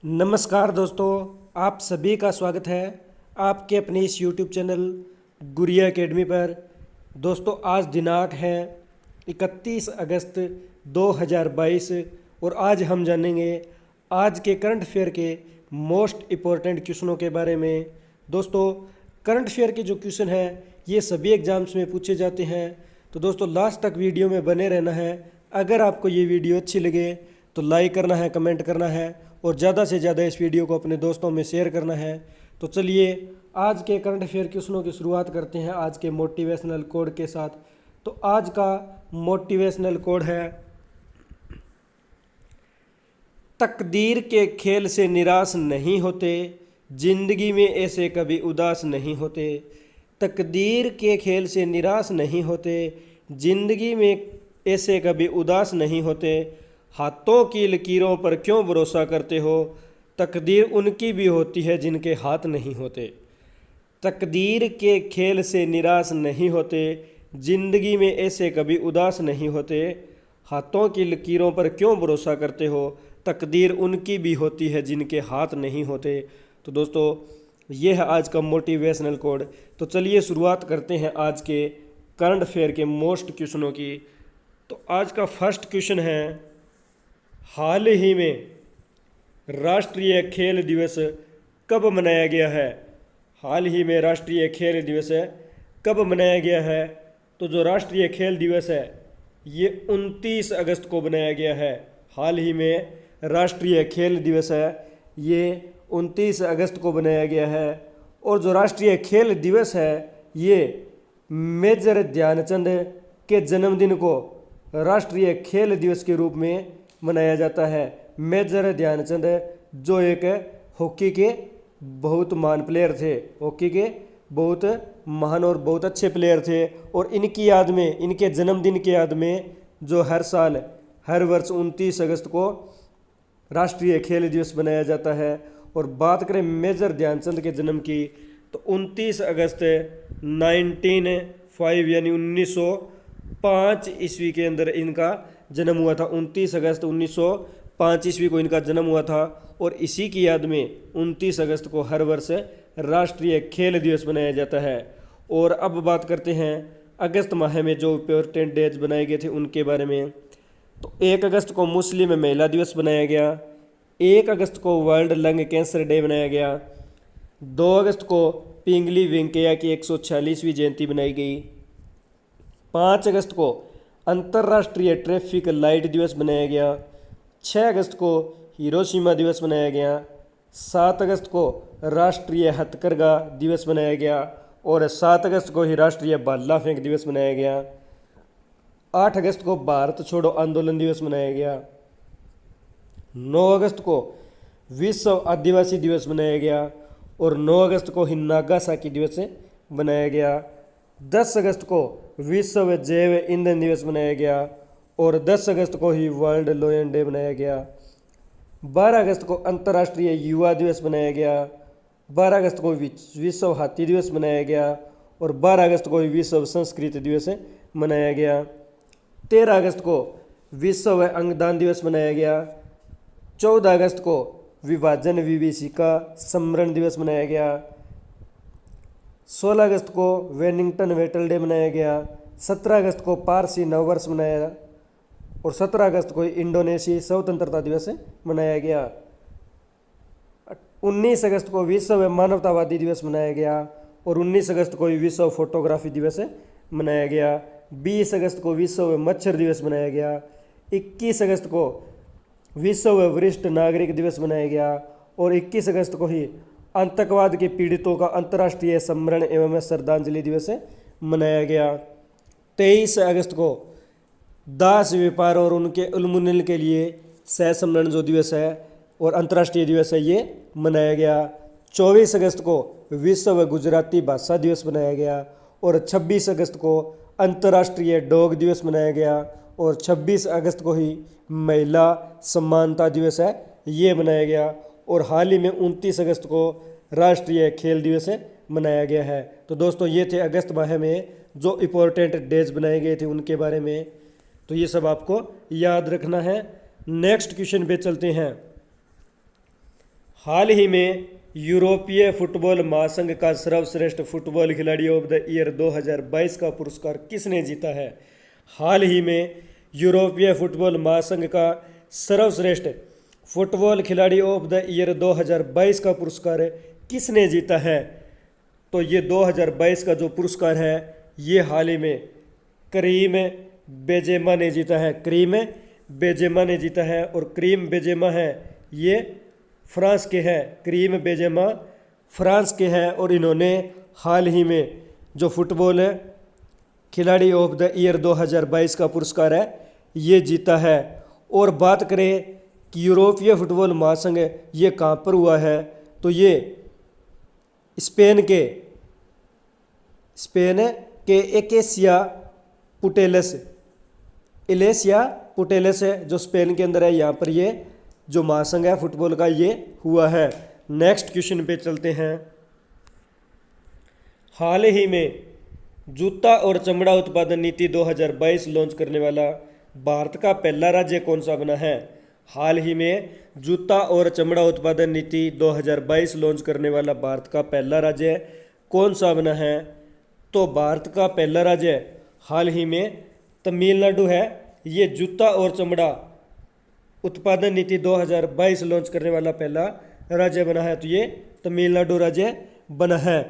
नमस्कार दोस्तों, आप सभी का स्वागत है आपके अपने इस YouTube चैनल गुरिया एकेडमी पर। दोस्तों, आज दिनांक है 31 अगस्त 2022 और आज हम जानेंगे आज के करंट अफेयर के मोस्ट इम्पोर्टेंट क्वेश्चनों के बारे में। दोस्तों, करंट अफेयर के जो क्वेश्चन हैं ये सभी एग्जाम्स में पूछे जाते हैं, तो दोस्तों लास्ट तक वीडियो में बने रहना है। अगर आपको ये वीडियो अच्छी लगे तो लाइक करना है, कमेंट करना है और ज़्यादा से ज़्यादा इस वीडियो को अपने दोस्तों में शेयर करना है। तो चलिए आज के करंट अफेयर क्वेश्चनों की शुरुआत करते हैं आज के मोटिवेशनल कोड के साथ। तो आज का मोटिवेशनल कोड है, तकदीर के खेल से निराश नहीं होते, जिंदगी में ऐसे कभी उदास नहीं होते। तकदीर के खेल से निराश नहीं होते, जिंदगी में ऐसे कभी उदास नहीं होते। हाथों की लकीरों पर क्यों भरोसा करते हो, तकदीर उनकी भी होती है जिनके हाथ नहीं होते। तकदीर के खेल से निराश नहीं होते, जिंदगी में ऐसे कभी उदास नहीं होते। हाथों की लकीरों पर क्यों भरोसा करते हो, तकदीर उनकी भी होती है जिनके हाथ नहीं होते। तो दोस्तों ये है आज का मोटिवेशनल कोड। तो चलिए शुरुआत करते हैं आज के करंट अफेयर के मोस्ट क्वेश्चनों की। तो आज का फर्स्ट क्वेश्चन है, हाल ही में राष्ट्रीय खेल दिवस कब मनाया गया है। हाल ही में राष्ट्रीय खेल दिवस कब मनाया गया है। तो जो राष्ट्रीय खेल दिवस है ये 29 अगस्त को बनाया गया है। हाल ही में राष्ट्रीय खेल दिवस है ये 29 अगस्त को बनाया गया है। और जो राष्ट्रीय खेल दिवस है ये मेजर ध्यानचंद के जन्मदिन को राष्ट्रीय खेल दिवस के रूप में मनाया जाता है। मेजर ध्यानचंद जो एक हॉकी के बहुत महान प्लेयर थे, हॉकी के बहुत महान और बहुत अच्छे प्लेयर थे। और इनकी याद में, इनके जन्मदिन की याद में जो हर साल हर वर्ष 29 अगस्त को राष्ट्रीय खेल दिवस बनाया जाता है। और बात करें मेजर ध्यानचंद के जन्म की तो 29 अगस्त 1905 यानी 1905 ईस्वी के अंदर इनका जन्म हुआ था। 29 अगस्त 1905 ईस्वी को इनका जन्म हुआ था। और इसी की याद में 29 अगस्त को हर वर्ष राष्ट्रीय खेल दिवस मनाया जाता है। और अब बात करते हैं अगस्त माह में जो इम्पोर्टेंट डेज बनाए गए थे उनके बारे में। तो 1 अगस्त को मुस्लिम महिला दिवस बनाया गया। 1 अगस्त को वर्ल्ड लंग कैंसर डे बनाया गया। 2 अगस्त को पिंगली वेंकैया की 146वीं जयंती बनाई गई। 5 अगस्त को अंतर्राष्ट्रीय ट्रैफिक लाइट दिवस बनाया गया। 6 अगस्त को हिरोशिमा दिवस मनाया गया। 7 अगस्त को राष्ट्रीय हथकरघा दिवस मनाया गया। और 7 अगस्त को ही राष्ट्रीय भाला फेंक दिवस मनाया गया। 8 अगस्त को भारत छोड़ो आंदोलन दिवस मनाया गया। 9 अगस्त को विश्व आदिवासी दिवस मनाया गया। और 9 अगस्त को ही नागासाकी दिवस मनाया गया। 10 अगस्त को विश्व जैव ईंधन दिवस मनाया गया। और 10 अगस्त को ही वर्ल्ड लोयन डे मनाया गया। 12 अगस्त को अंतर्राष्ट्रीय युवा दिवस मनाया गया। 12 अगस्त को विश्व हाथी दिवस मनाया गया। और 12 अगस्त को ही विश्व संस्कृत दिवस मनाया गया। 13 अगस्त को विश्व अंगदान दिवस मनाया गया। 14 अगस्त को विभाजन विभीषिका स्मरण दिवस मनाया गया। 16 अगस्त को वेलिंगटन बैटल डे मनाया गया। 17 अगस्त को पारसी नववर्ष मनाया। और 17 अगस्त को इंडोनेशिया स्वतंत्रता दिवस मनाया गया। 19 अगस्त को विश्व मानवतावादी दिवस मनाया गया। और 19 अगस्त को विश्व फोटोग्राफी दिवस मनाया गया। 20 अगस्त को विश्व मच्छर दिवस मनाया गया। 21 अगस्त को विश्व वरिष्ठ नागरिक दिवस मनाया गया। और 21 अगस्त को ही आतंकवाद के पीड़ितों का अंतर्राष्ट्रीय स्मरण एवं श्रद्धांजलि दिवस मनाया गया। 23 अगस्त को दास व्यापार और उनके उन्मूलन के लिए सहसम्मेलन जो दिवस है और अंतर्राष्ट्रीय दिवस है ये मनाया गया। 24 अगस्त को विश्व गुजराती भाषा दिवस मनाया गया। और 26 अगस्त को अंतर्राष्ट्रीय डॉग दिवस मनाया गया। और 26 अगस्त को ही महिला समानता दिवस है ये मनाया गया। और हाल ही में 29 अगस्त को राष्ट्रीय खेल दिवस मनाया गया है। तो दोस्तों ये थे अगस्त माह में जो इम्पोर्टेंट डेज बनाए गए थे उनके बारे में। तो ये सब आपको याद रखना है। नेक्स्ट क्वेश्चन पे चलते हैं। हाल ही में यूरोपीय फुटबॉल महासंघ का सर्वश्रेष्ठ फुटबॉल खिलाड़ी ऑफ द ईयर 2022 का पुरस्कार किसने जीता है? हाल ही में यूरोपीय फुटबॉल महासंघ का सर्वश्रेष्ठ फुटबॉल खिलाड़ी ऑफ द ईयर 2022 का पुरस्कार किसने जीता है? तो ये 2022 का जो पुरस्कार है ये हाल ही में करीम बेंजेमा ने जीता है। करीम बेंजेमा ने जीता है और करीम बेंजेमा है ये फ्रांस के हैं। करीम बेंजेमा फ्रांस के हैं और इन्होंने हाल ही में जो फुटबॉल खिलाड़ी ऑफ द ईयर 2022 का पुरस्कार है ये जीता है। और बात करें कि यूरोपीय फुटबॉल महासंघ ये कहाँ पर हुआ है, तो ये स्पेन के इलेसिया पुटेलस है जो स्पेन के अंदर है। यहाँ पर ये जो महासंघ है फुटबॉल का ये हुआ है। नेक्स्ट क्वेश्चन पे चलते हैं। हाल ही में जूता और चमड़ा उत्पादन नीति 2022 लॉन्च करने वाला भारत का पहला राज्य कौन सा बना है? हाल ही में जूता और चमड़ा उत्पादन नीति 2022 लॉन्च करने वाला भारत का पहला राज्य कौन सा बना है? तो भारत का पहला राज्य हाल ही में तमिलनाडु है। ये जूता और चमड़ा उत्पादन नीति 2022 लॉन्च करने वाला पहला राज्य बना है, तो ये तमिलनाडु राज्य बना है।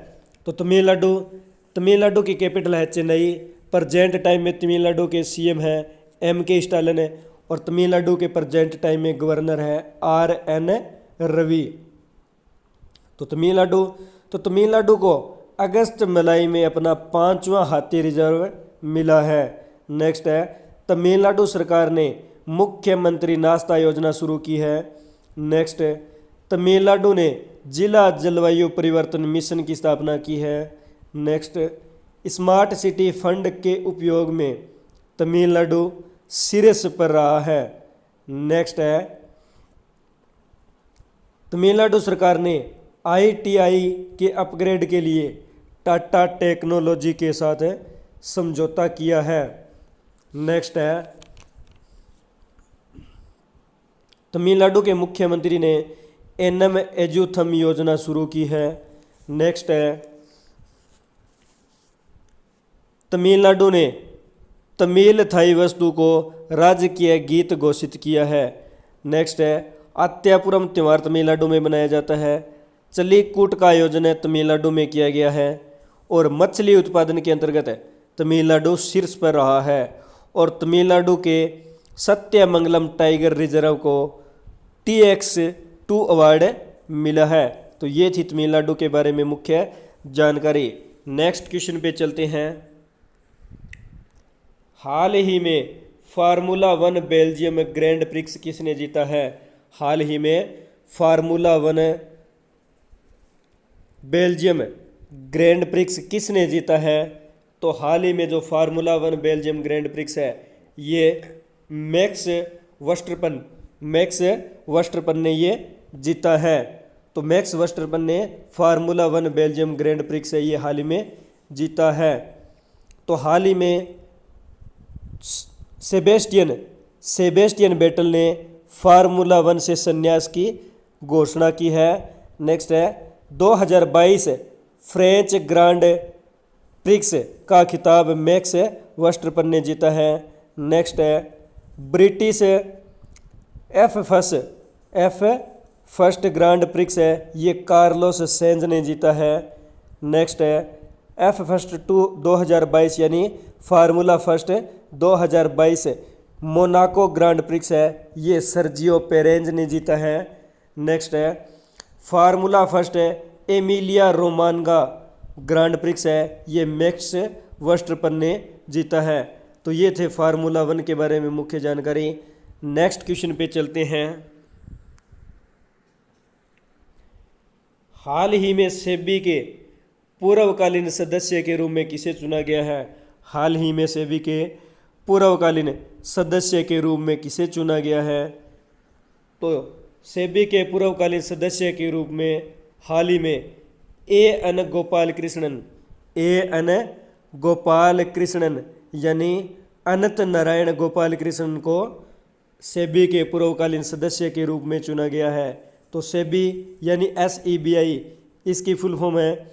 तो तमिलनाडु की कैपिटल है चेन्नई। प्रेजेंट टाइम में तमिलनाडु के सीएम है MK स्टालिन है और तमिलनाडु के प्रेजेंट टाइम में गवर्नर है RN रवि। तो तमिलनाडु को अगस्त जुलाई में अपना 5वां हाथी रिजर्व मिला है। नेक्स्ट है तमिलनाडु सरकार ने मुख्यमंत्री नाश्ता योजना शुरू की है। नेक्स्ट तमिलनाडु ने जिला जलवायु परिवर्तन मिशन की स्थापना की है। नेक्स्ट स्मार्ट सिटी फंड के उपयोग में तमिलनाडु शीर्ष पर रहा है। नेक्स्ट है तमिलनाडु सरकार ने ITI के अपग्रेड के लिए टाटा टेक्नोलॉजी के साथ समझौता किया है। नेक्स्ट है तमिलनाडु के मुख्यमंत्री ने NM एजुथम योजना शुरू की है। नेक्स्ट है तमिलनाडु ने तमिल थाई वस्तु को राजकीय गीत घोषित किया है। नेक्स्ट है आत्यापुरम त्यौहार तमिलनाडु में मनाया जाता है। चलीकूट का आयोजन तमिलनाडु में किया गया है और मछली उत्पादन के अंतर्गत तमिलनाडु शीर्ष पर रहा है। और तमिलनाडु के सत्यमंगलम टाइगर रिजर्व को TX2 अवार्ड मिला है। तो ये थी तमिलनाडु के बारे में मुख्य जानकारी। नेक्स्ट क्वेश्चन पे चलते हैं। हाल ही में फार्मूला 1 बेल्जियम ग्रैंड प्रिक्स किसने जीता है? हाल ही में फार्मूला 1 बेल्जियम ग्रैंड प्रिक्स किसने जीता है? तो हाल ही में जो फार्मूला 1 बेल्जियम ग्रैंड प्रिक्स है ये मैक्स वर्स्टपन ने ये जीता है। तो मैक्स वर्स्टपन ने फार्मूला 1 बेल्जियम ग्रैंड प्रिक्स है ये हाल ही में जीता है। तो हाल ही में सेबेस्टियन बेटल ने फार्मूला 1 से संन्यास की घोषणा की है। नेक्स्ट है 2022 फ्रेंच ग्रांड प्रिक्स का खिताब मैक्स वर्स्टपन ने जीता है। नेक्स्ट है ब्रिटिश फर्स्ट ग्रांड प्रिक्स है ये कार्लोस सेंज ने जीता है। नेक्स्ट है F1 2022 यानी formula first 2022 Monaco grand prix है ये सर्जियो पेरेंज ने जीता है। नेक्स्ट है formula first Emilia Romagna grand prix है ये मैक्स वर्स्टपन ने जीता है। तो ये थे फार्मूला 1 के बारे में मुख्य जानकारी। नेक्स्ट क्वेश्चन पे चलते हैं। हाल ही में सेबी के पूर्वकालीन सदस्य के रूप में किसे चुना गया है? हाल ही में सेबी के पूर्वकालीन सदस्य के रूप में किसे चुना गया है? तो सेबी के पूर्वकालीन सदस्य के रूप में हाल ही में A.N. गोपाल कृष्णन यानी अनंत नारायण गोपाल कृष्णन को सेबी के पूर्वकालीन सदस्य के रूप में चुना गया है। तो सेबी यानी SEBI इसकी फुल फॉर्म है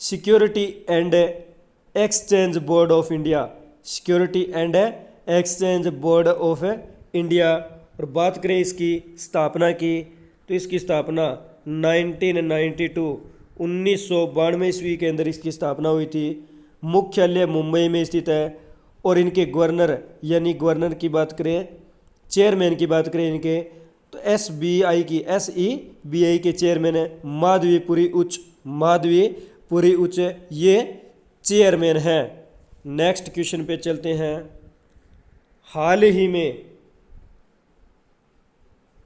security and exchange board of India, security and exchange board of India. और बात करें इसकी स्थापना की तो इसकी स्थापना 1992 1992 ईस्वी के अंदर इसकी स्थापना हुई थी। मुख्यालय मुंबई में स्थित है और इनके गवर्नर यानी गवर्नर की बात करें, चेयरमैन की बात करें इनके तो SEBI के चेयरमैन है माधवीपुरी उच्च ये चेयरमैन है। नेक्स्ट क्वेश्चन पे चलते हैं। हाल ही में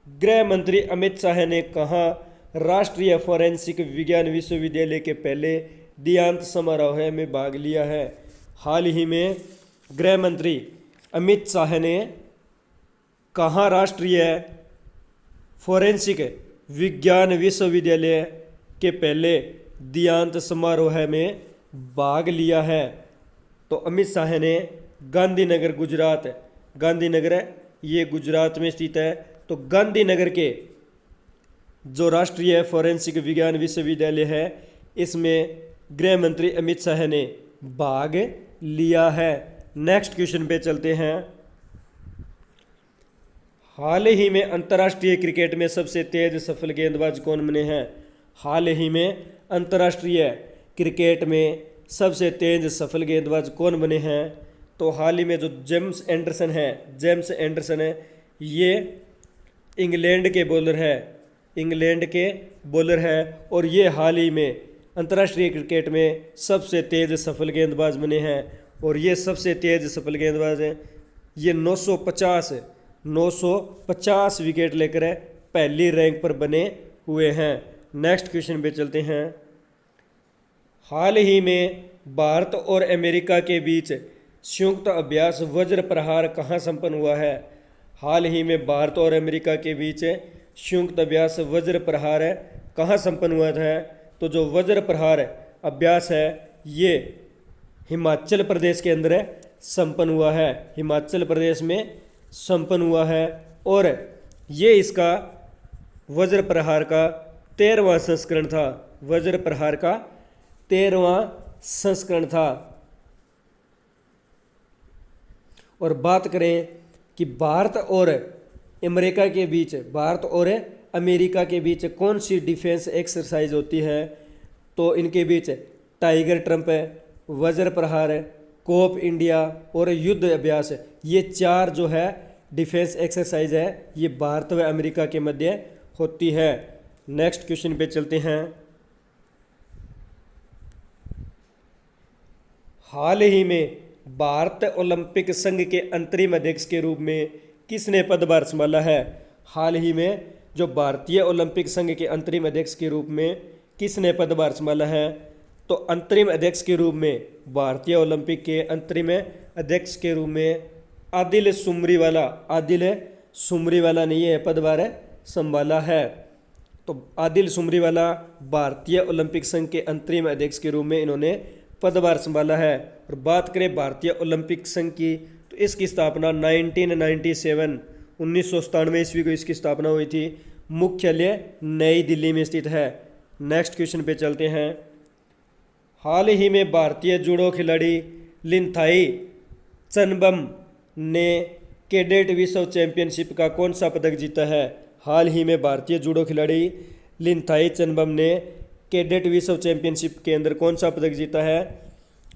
गृह मंत्री अमित शाह ने कहाँ राष्ट्रीय फोरेंसिक विज्ञान विश्वविद्यालय के पहले दीक्षांत समारोह में भाग लिया है? हाल ही में गृह मंत्री अमित शाह ने कहाँ राष्ट्रीय फोरेंसिक विज्ञान विश्वविद्यालय के पहले दीक्षांत समारोह में भाग लिया है? तो अमित शाह ने गांधीनगर गुजरात, गांधीनगर ये गुजरात में स्थित है, तो गांधीनगर के जो राष्ट्रीय फोरेंसिक विज्ञान विश्वविद्यालय है इसमें गृह मंत्री अमित शाह ने भाग लिया है। नेक्स्ट क्वेश्चन पे चलते हैं। हाल ही में अंतर्राष्ट्रीय क्रिकेट में सबसे तेज सफल गेंदबाज कौन बने हैं? हाल ही में अंतर्राष्ट्रीय क्रिकेट में सबसे तेज सफल गेंदबाज कौन बने हैं? तो हाल ही में जो जेम्स एंडरसन है ये इंग्लैंड के बॉलर है और ये हाल ही में अंतर्राष्ट्रीय क्रिकेट में सबसे तेज सफल गेंदबाज बने हैं। और ये सबसे तेज सफल गेंदबाज हैं, ये 950 विकेट लेकर पहली रैंक पर बने हुए हैं। नेक्स्ट क्वेश्चन पे चलते हैं। हाल ही में भारत और अमेरिका के बीच संयुक्त अभ्यास वज्र प्रहार कहाँ संपन्न हुआ है? हाल ही में भारत और अमेरिका के बीच संयुक्त अभ्यास वज्र प्रहार कहाँ संपन्न हुआ था? तो जो वज्र प्रहार अभ्यास है ये हिमाचल प्रदेश के अंदर संपन्न हुआ है, हिमाचल प्रदेश में संपन्न हुआ है। और ये इसका वज्र प्रहार का 13वां संस्करण था, वज्र प्रहार का 13वां संस्करण था। और बात करें कि भारत और अमेरिका के बीच कौन सी डिफेंस एक्सरसाइज होती है? तो इनके बीच टाइगर ट्रंप है, वज्र प्रहार है, कोप इंडिया और युद्ध अभ्यास है। ये 4 जो है डिफेंस एक्सरसाइज है ये भारत व अमेरिका के मध्य होती है। नेक्स्ट क्वेश्चन पे चलते हैं। हाल ही में भारत ओलंपिक संघ के अंतरिम अध्यक्ष के रूप में किसने पदभार संभाला है? हाल ही में जो भारतीय ओलंपिक संघ के अंतरिम अध्यक्ष के रूप में किसने पदभार संभाला है? तो अंतरिम अध्यक्ष के रूप में भारतीय ओलंपिक के अंतरिम अध्यक्ष के रूप में आदिल सुमरीवाला ने यह पदभार संभाला है। तो आदिल सुमरीवाला भारतीय ओलंपिक संघ के अंतरिम अध्यक्ष के रूप में इन्होंने पदभार संभाला है। और बात करें भारतीय ओलंपिक संघ की तो इसकी स्थापना 1997 ईस्वी को इसकी स्थापना हुई थी। मुख्यालय नई दिल्ली में स्थित है। नेक्स्ट क्वेश्चन पे चलते हैं। हाल ही में भारतीय जूडो खिलाड़ी लिनथाई चनबम ने कैडेट विश्व चैंपियनशिप का कौन सा पदक जीता है? हाल ही में भारतीय जूडो खिलाड़ी लिनथाई चनबम ने कैडेट विश्व चैंपियनशिप के अंदर कौन सा पदक जीता है?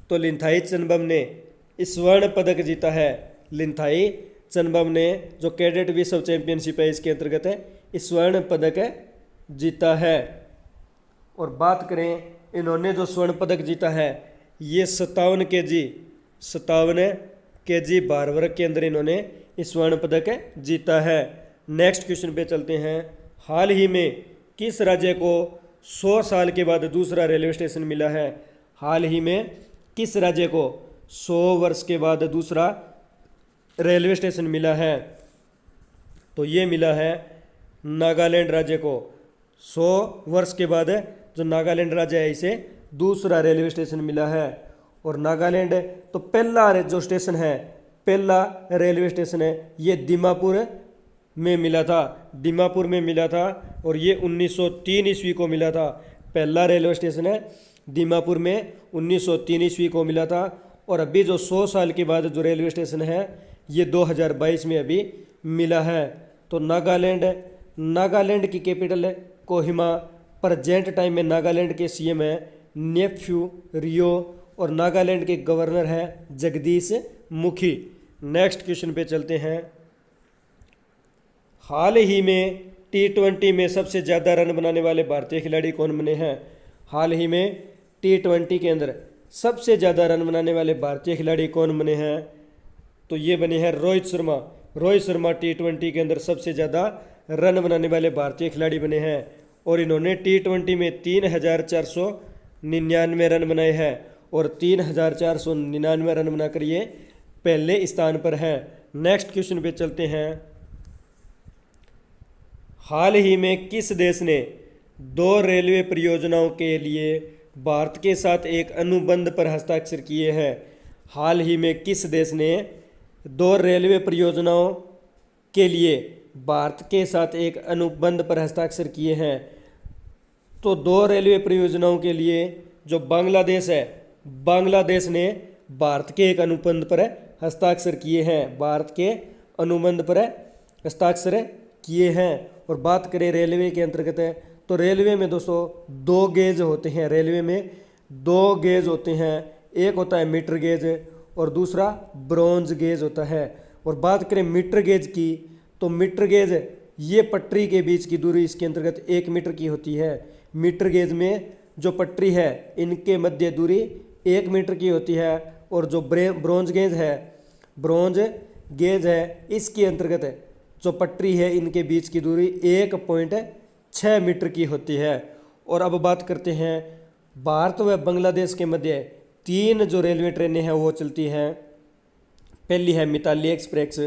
तो लिनथाई चनबम ने स्वर्ण पदक जीता है। लिनथाई चनबम ने जो कैडेट विश्व चैंपियनशिप है इसके अंतर्गत स्वर्ण पदक जीता है। और बात करें इन्होंने जो स्वर्ण पदक जीता है ये 57 केजी भार वर्ग के अंदर इन्होंने स्वर्ण पदक जीता है। नेक्स्ट क्वेश्चन पे चलते हैं। हाल ही में किस राज्य को 100 साल के बाद दूसरा रेलवे स्टेशन मिला है? हाल ही में किस राज्य को 100 वर्ष के बाद दूसरा रेलवे स्टेशन मिला है? तो ये मिला है नागालैंड राज्य को। 100 वर्ष के बाद जो नागालैंड राज्य है इसे दूसरा रेलवे स्टेशन मिला है। और नागालैंड तो पहला जो स्टेशन है, पहला रेलवे स्टेशन है ये दीमापुर में मिला था, दीमापुर में मिला था, और ये 1903 ईस्वी को मिला था। पहला रेलवे स्टेशन है दीमापुर में 1903 ईस्वी को मिला था। और अभी जो 100 साल के बाद जो रेलवे स्टेशन है ये 2022 में अभी मिला है। तो नागालैंड की कैपिटल है कोहिमा। प्रेजेंट टाइम में नागालैंड के सीएम है नेफ्यू रियो, और नागालैंड के गवर्नर है जगदीश मुखी। नेक्स्ट क्वेश्चन पे चलते हैं। हाल ही में T20 में सबसे ज़्यादा रन बनाने वाले भारतीय खिलाड़ी कौन बने हैं? हाल ही में T20 के अंदर सबसे ज़्यादा रन बनाने वाले भारतीय खिलाड़ी कौन बने हैं? तो ये बने हैं रोहित शर्मा। रोहित शर्मा T20 के अंदर सबसे ज़्यादा रन बनाने वाले भारतीय खिलाड़ी बने हैं, और इन्होंने T20 में 3,499 रन बनाए हैं, और 3,499 रन बनाकर ये पहले स्थान पर हैं। नेक्स्ट क्वेश्चन पे चलते हैं। हाल ही में किस देश ने 2 रेलवे परियोजनाओं के लिए भारत के साथ एक अनुबंध पर हस्ताक्षर किए हैं? हाल ही में किस देश ने 2 रेलवे परियोजनाओं के लिए भारत के साथ एक अनुबंध पर हस्ताक्षर किए हैं? तो 2 रेलवे परियोजनाओं के लिए जो बांग्लादेश है, बांग्लादेश ने भारत के एक अनुबंध पर हस्ताक्षर किए हैं, भारत के अनुबंध पर हस्ताक्षर किए हैं। और बात करें रेलवे के अंतर्गत है, तो रेलवे में दोस्तों 2 गेज होते हैं। रेलवे में 2 गेज होते हैं, एक होता है मीटर गेज और दूसरा ब्रॉन्ज गेज होता है। और बात करें मीटर गेज की, तो मीटर गेज ये पटरी के बीच की दूरी इसके अंतर्गत 1 मीटर की होती है। मीटर गेज में जो पटरी है इनके मध्य दूरी 1 मीटर की होती है, और जो ब्रॉन्ज गेज है इसके अंतर्गत जो पटरी है इनके बीच की दूरी 1.6 मीटर की होती है। और अब बात करते हैं भारत व बांग्लादेश के मध्य 3 जो रेलवे ट्रेनें हैं वो चलती हैं। पहली है मिताली एक्सप्रेस,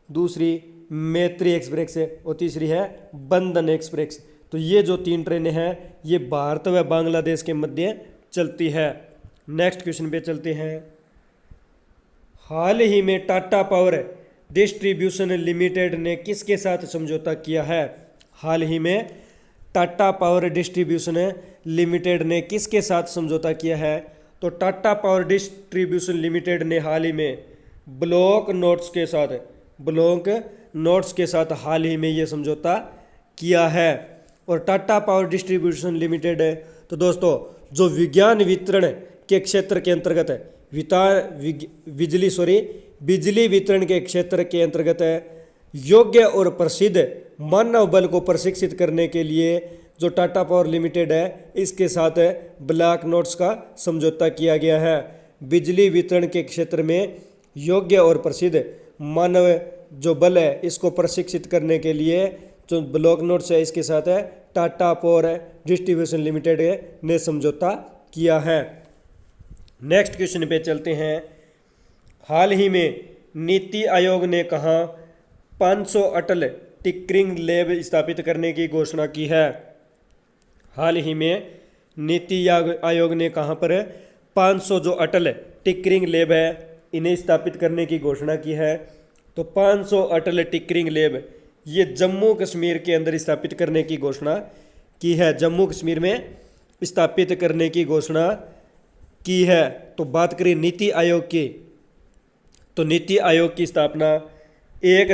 दूसरी मैत्री एक्सप्रेस और तीसरी है बंधन एक्सप्रेस। तो ये जो 3 ट्रेनें हैं ये भारत व बांग्लादेश के मध्य चलती है। नेक्स्ट क्वेश्चन पे चलते हैं। हाल ही में टाटा पावर डिस्ट्रीब्यूशन लिमिटेड ने किसके साथ समझौता किया है? हाल ही में टाटा पावर डिस्ट्रीब्यूशन लिमिटेड ने किसके साथ समझौता किया है? तो टाटा पावर डिस्ट्रीब्यूशन लिमिटेड ने हाल ही में ब्लॉक नोट्स के साथ हाल ही में ये समझौता किया है। और टाटा पावर डिस्ट्रीब्यूशन लिमिटेड है तो दोस्तों जो विज्ञान वितरण के क्षेत्र के अंतर्गत है, बिजली वितरण के क्षेत्र के अंतर्गत योग्य और प्रसिद्ध मानव बल को प्रशिक्षित करने के लिए जो टाटा पावर लिमिटेड है इसके साथ ब्लॉक नोट्स का समझौता किया गया है। बिजली वितरण के क्षेत्र में योग्य और प्रसिद्ध मानव जो बल है इसको प्रशिक्षित करने के लिए जो ब्लॉक नोट्स है इसके साथ टाटा पावर डिस्ट्रीब्यूशन लिमिटेड ने समझौता किया है। नेक्स्ट क्वेश्चन पे चलते हैं। हाल ही में नीति आयोग ने कहा 500 अटल टिंकरिंग लैब स्थापित करने की घोषणा की है? हाल ही में नीति आयोग ने कहां पर 500 जो अटल टिंकरिंग लैब है इन्हें स्थापित करने की घोषणा की है? तो 500 अटल टिंकरिंग लैब ये जम्मू कश्मीर के अंदर स्थापित करने की घोषणा की है। जम्मू कश्मीर में स्थापित करने की घोषणा की है। तो बात करें नीति आयोग की, तो नीति आयोग की स्थापना 1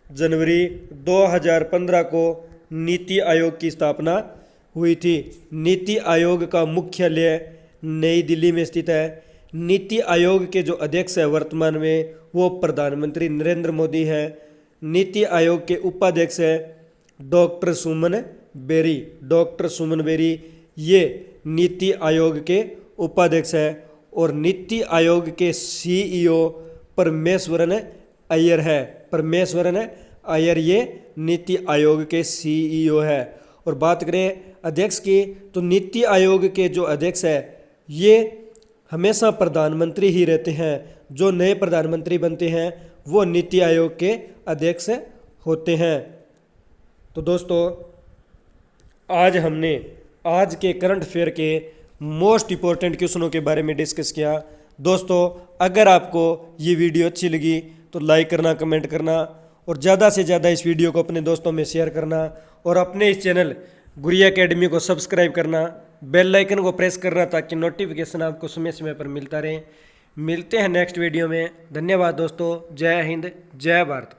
जनवरी 2015 को नीति आयोग की स्थापना हुई थी। नीति आयोग का मुख्यालय नई दिल्ली में स्थित है। नीति आयोग के जो अध्यक्ष है वर्तमान में वो प्रधानमंत्री नरेंद्र मोदी है। नीति आयोग के उपाध्यक्ष है डॉक्टर सुमन बेरी ये नीति आयोग के उपाध्यक्ष है। और नीति आयोग के सीईओ परमेश्वरन अय्यर ये नीति आयोग के सीईओ है। और बात करें अध्यक्ष की, तो नीति आयोग के जो अध्यक्ष है ये हमेशा प्रधानमंत्री ही रहते हैं। जो नए प्रधानमंत्री बनते हैं वो नीति आयोग के अध्यक्ष होते हैं। तो दोस्तों आज हमने आज के करंट अफेयर के मोस्ट इम्पोर्टेंट क्वेश्चनों के बारे में डिस्कस किया। दोस्तों अगर आपको ये वीडियो अच्छी लगी तो लाइक करना, कमेंट करना और ज़्यादा से ज़्यादा इस वीडियो को अपने दोस्तों में शेयर करना और अपने इस चैनल गुरिया एकेडमी को सब्सक्राइब करना, बेल आइकन को प्रेस करना ताकि नोटिफिकेशन आपको समय समय पर मिलता रहे। मिलते हैं नेक्स्ट वीडियो में। धन्यवाद दोस्तों। जय हिंद, जय भारत।